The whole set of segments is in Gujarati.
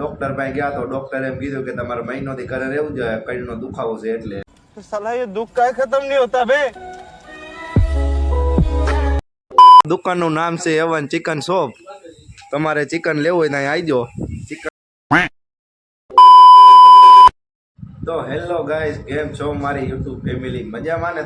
ડોક્ટર પાસે ગયા તો ડોક્ટરે એમ કીધું કે તમારે મહિનોથી ઘરે રહેવું જોઈએ, કઈનો દુખાવો છે એટલે. साला ये दुख का खत्म नहीं होता बे। દુકાનનું નામ છે એવન ચિકન શોપ. તમારે ચિકન લેવું હોય તો અહીં આવજો. તો હેલો ગાઈસ, કેમ છો મારી યુટ્યુબ ફેમિલી? મજામાં ને?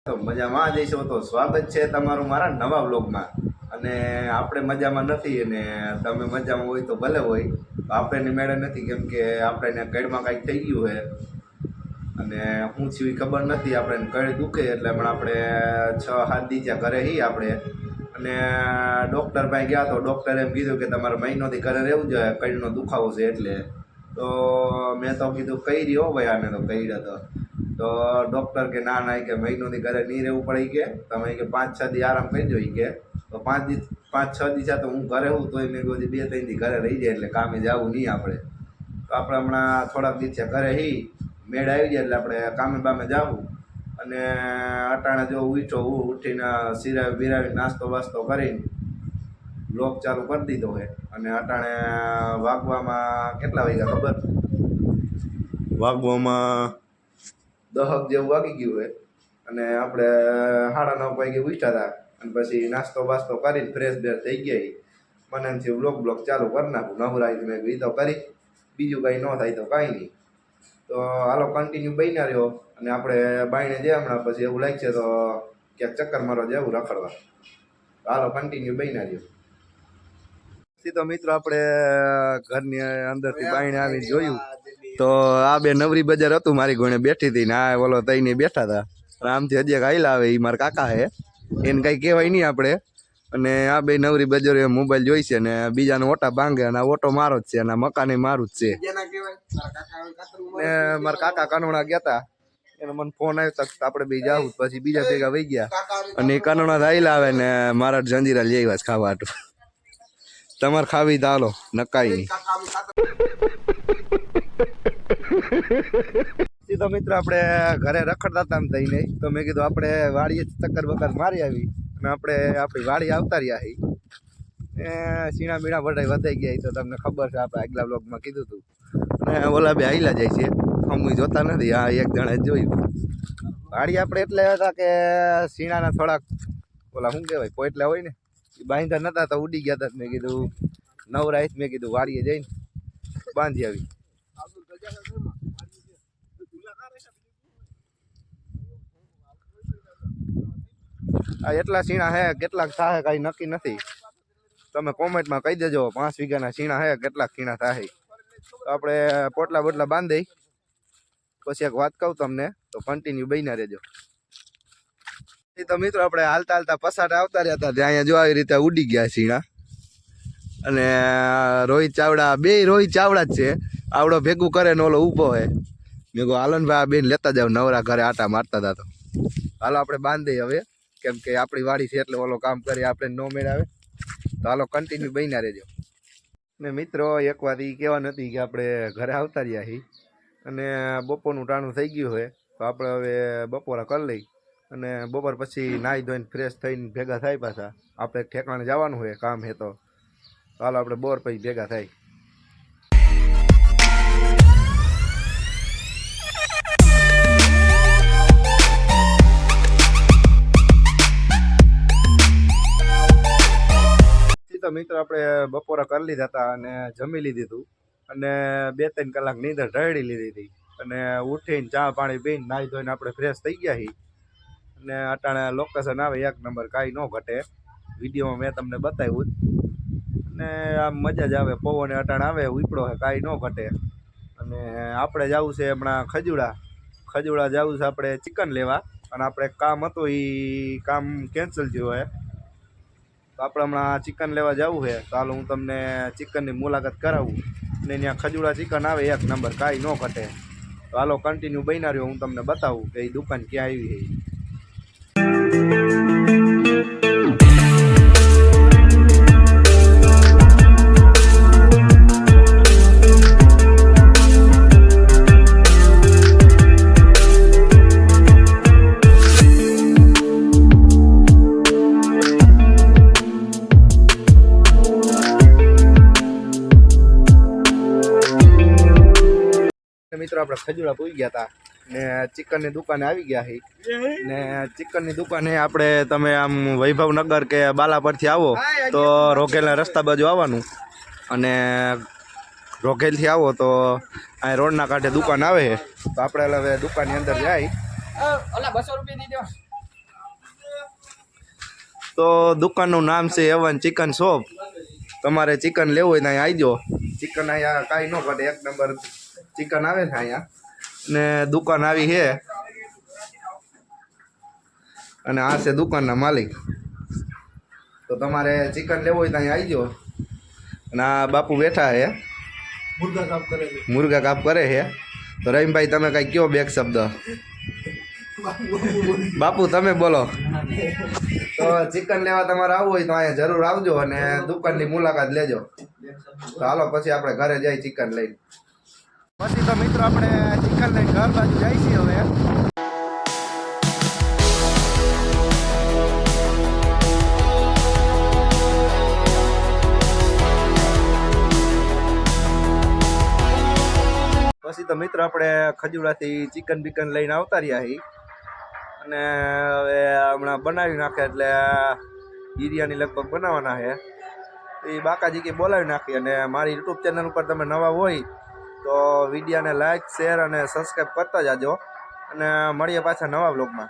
તો મજામાં જઈશો તો સ્વાગત છે તમારું મારા નવા વ્લોગમાં. અને આપણે મજામાં નથી અને તમે મજામાં હોય તો ભલે હોય, આપણે મેળે નથી કેમ કે આપણે કડમાં કાંઈક થઈ ગયું છે અને હું છું એ ખબર નથી. આપણે કડ દુખે એટલે પણ આપણે 6-7 દી ત્યાં ઘરે હી આપણે. અને ડૉક્ટર પાસે ગયા તો ડૉક્ટરે એમ કીધું કે તમારે મહિનોથી ઘરે રહેવું જોઈએ, કડનો દુખાવો છે એટલે. તો મેં તો કીધું કઈ રહ્યો ભાઈ, આને તો કઈ હતો. તો ડૉક્ટર કે ના કે મહિનોથી ઘરે નહીં રહેવું પડે કે તમે કે 5-6 દી આરામ કરી દો કે. તો 5-6 દી તો હું ઘરે હું તોય મેં કીધું 2-3 દી ઘરે રહી જાય એટલે કામે જવું નહીં આપણે. તો આપણે હમણાં થોડાક દિવસ ઘરે હી મેળ આવી જાય એટલે આપણે કામે બામે જવું. અને અટાણે જો ઉઠીને સિરાવી બિરાવી નાસ્તો વાસ્તો કરીને બ્લોગ ચાલુ કરી દીધો છે. અને અટાણે વાગવામાં કેટલા વાગ્યા ખબર? વાગવામાં 10 જેવું વાગી ગયું હોય. અને આપણે 9:30 વાગે ઉઠ્યા હતા અને પછી નાસ્તો બાસ્તો કરીને ફ્રેશ બેર થઈ ગયા. મને એમ થયું બ્લોગ ચાલુ કરી નાખું, નવરાઈ મેં એ તો કરી, બીજું કંઈ ન થાય તો કાંઈ નહીં. તો હાલો કન્ટિન્યુ બન્યા રહ્યો. અને આપણે બાઈને જે હમણાં પછી એવું લાગશે તો ક્યાંક ચક્કર મારવા જવું રખડવા. હાલો કન્ટિન્યુ બન્યા રહ્યો. તો મિત્રો આપણે ઘરની અંદરથી બાઈને આવીને જોયું તો આ બે નવરી બજાર હતું, મારી ગોણે બેઠી હતી ને આ ઓલો તઈને બેઠા હતા. આમથી હજી એક હાઈલા આવે, એ મારા કાકા છે, એને કંઈ કહેવાય નહીં આપણે. અને આ બે નવરી બજારો મોબાઈલ જોઈ છે ને બીજાનો ઓટા ભાંગે અને આ ઓટો મારો જ છે અને મકાને મારું જ છે. ને મારા કાકા કાનોણા ગયા હતા, એને મને ફોન આવ્યો તો આપણે બે જાવું, પછી બીજા ભેગા વહી ગયા. અને એ કાનોણા હાઈલા આવે ને મારા જંજીરા લઈ આવ્યા ખાવા હાટું. તમારે ખાવી તો હાલો, નકાઈ નહીં. તો મિત્રો આપણે ઘરે રખડતા હતા થઈને, તો મેં કીધું આપણે વાડીએ ચક્કર બક્કર મારી આવી અને આપણે આપણી વાડી આવતા રહ્યા હી. સીણા બીણા બધા વધાઈ ગયા તો તમને ખબર છે, આપણે આગલા બ્લોગમાં કીધું હતું. અને ઓલા બે હાઈલા જાય છે, અમુ જોતા નથી. આ એક જણે જોયું વાડી આપણે એટલે હતા કે સીણાના થોડાક ઓલા શું કહેવાય પોટલા હોય ને એ બાંધા નતા તો ઉડી ગયા હતા. મેં કીધું નવરાઈ, મેં કીધું વાડીએ જઈને બાંધી આવી. આ એટલા સીણા હે, કેટલાક થાય કાંઈ નક્કી નથી. તમે કોમેન્ટમાં કહી દેજો 5 વીઘાના સીણા હે, કેટલાક સીણા થાય. તો આપણે પોટલા બોટલા બાંધી પછી એક વાત કહું તમને, તો કન્ટિન્યુ બન્યા રહેજો. તો મિત્રો આપણે હાલતા હાલતા પસાટ આવતા રહ્યા હતા, ત્યાં જો આવી રીતે ઉડી ગયા સીણા. અને રોહિત ચાવડા, બે રોહિત ચાવડા જ છે. આવડો ભેગું કરે ને ઓલો ઊભો હે. મેં કહું હાલનભાઈ આ બેન લેતા જાવ, નવરા ઘરે આટા મારતા હતા. તો હાલો આપણે બાંધી હવે, કેમ કે આપણી વાડી છે એટલે ઓલો કામ કરી આપણે ન મેળાવે. તો હાલો કન્ટિન્યુ બન્યા રહેજો. ને મિત્રો એક વાત એ કહેવા નથી કે આપણે ઘરે આવતા રહ્યા છીએ અને બપોરનું ટાણું થઈ ગયું હોય, તો આપણે હવે બપોરા કરી લઈ અને બપોર પછી નાહી ધોઈને ફ્રેશ થઈને ભેગા થાય પાછા. આપણે ઠેકાણે જવાનું હોય કામ હે તો હાલો આપણે બોર પછી ભેગા થાય. તો મિત્રો આપણે બપોરા કરી લીધા હતા અને જમી લીધી હતું અને 2-3 કલાક નીંદર ઢળી લીધી હતી. અને ઉઠીને ચા પાણી પીને નાહી ધોઈને આપણે ફ્રેશ થઈ ગયા છીએ. અને અટાણે લોકેશન આવે 1 નંબર, કાંઈ ન ઘટે. વિડીયોમાં મેં તમને બતાવ્યું જ. અને આમ મજા જ આવે, પવને અટાણે આવે ઉપડો છે, કાંઈ ન ઘટે. અને આપણે જવું છે હમણાં ખજૂડા જવું છે આપણે ચિકન લેવા. અને આપણે કામ હતું એ કામ કેન્સલ થયું હોય, તો આપણે હમણાં ચિકન લેવા જવું છે. તો હાલો હું તમને ચિકનની મુલાકાત કરાવું. ને ત્યાં ખજૂડા ચિકન આવે 1 નંબર, કાંઈ ન ઘટે. તો હાલો કન્ટિન્યુ બન્યા રહ્યો, હું તમને બતાવું કે એ દુકાન ક્યાં આવી છે. મિત્રો આપણે ખજૂરા પૂઈ ગયા હતા ને ચિકનની દુકાને આવી ગયા છે ને ચિકનની દુકાને આપણે તમે આમ વૈભવનગર કે બાલા પરથી આવો તો રોઘેલના રસ્તા બાજુ આવવાનું અને રોઘેલથી આવો તો આ રોડના કાંઠે દુકાન આવે છે તો આપણે હવે દુકાનની અંદર જાય તો દુકાનનું નામ છે એવન ચિકન શોપ. તમારે ચિકન લેવું હોય તો અહીંયા આવજો. ચિકન અહીંયા કાંઈ ન ઘટે, એક નંબર ચિકન આવે છે અહીંયા ને દુકાન આવી છે અને આ છે દુકાનના માલિક. તો તમારે ચિકન લેવું હોય તો અહીંયા આવજો. અને આ બાપુ બેઠા છે, મુર્ગા કાપ કરે છે. તો રહીમભાઈ તમે કાંઈ કયો બે શબ્દ? બાપુ તમે બોલો. તો ચિકન લેવા તમારે આવવું હોય તો અહીંયા જરૂર આવજો અને દુકાનની મુલાકાત લેજો. તો હાલો પછી આપણે ઘરે જઈ ચિકન લઈને. પછી તો મિત્રો આપણે ચિકન લઈને ઘર બાજુ જાય છીએ હવે. પછી તો મિત્રો આપણે ખજૂરાથી ચિકન બિકન લઈને આવતા રહ્યા છીએ અને હવે હમણાં બનાવી નાખે એટલે બિરયાની લગભગ બનાવવાના છે. એ બાકાજી કે બોલાવી નાખી. અને મારી યુટ્યુબ ચેનલ ઉપર તમે નવા હોય તો વિડીયોને લાઇક શેર અને સબસ્ક્રાઈબ કરતા જાજો અને મળીએ પાછા નવા વ્લોગમાં.